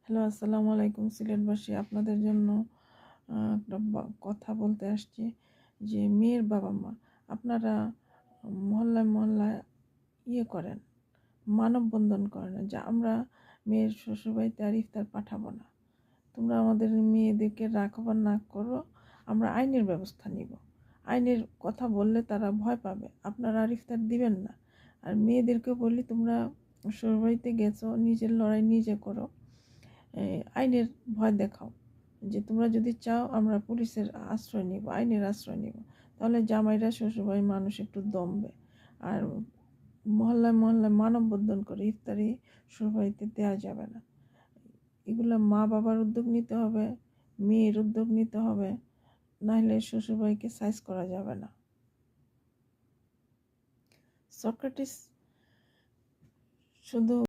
Hello, আসসালামু আলাইকুম সিলেটবাসী। আপনাদের জন্য একটা কথা বলতে আসছি যে মেয়ের বাবা মা আপনারা মহল্লায় মহল্লায় করেন, মানববন্ধন করেন যে আমরা মেয়ের শ্বশুরবাড়িতে আর ইফতার পাঠাবো না। তোমরা আমাদের মেয়েদেরকে রাখো বা না করো, আমরা আইনের ব্যবস্থা নিব। আইনের কথা বললে তারা ভয় পাবে, আপনারা আর ইফতার দিবেন না। আর মেয়েদেরকে বললি তোমরা শ্বশুরবাড়িতে গেছো, নিজের লড়াই নিজে করো, আইনের ভয় দেখাও যে তোমরা যদি চাও আমরা পুলিশের আশ্রয় নিব, আইনের আশ্রয় নিব। তাহলে জামাইরা শ্বশুরবাড়ির মানুষ একটু দমবে। আর মহল্লায় মহল্লায় মানববন্ধন করে ইফতারি শ্বশুরবাড়িতে দেওয়া যাবে না। এগুলো মা বাবার উদ্যোগ নিতে হবে, মেয়ের উদ্যোগ নিতে হবে, নাহলে শ্বশুরবাড়িকে সাইজ করা যাবে না। সক্রেটিস শুধু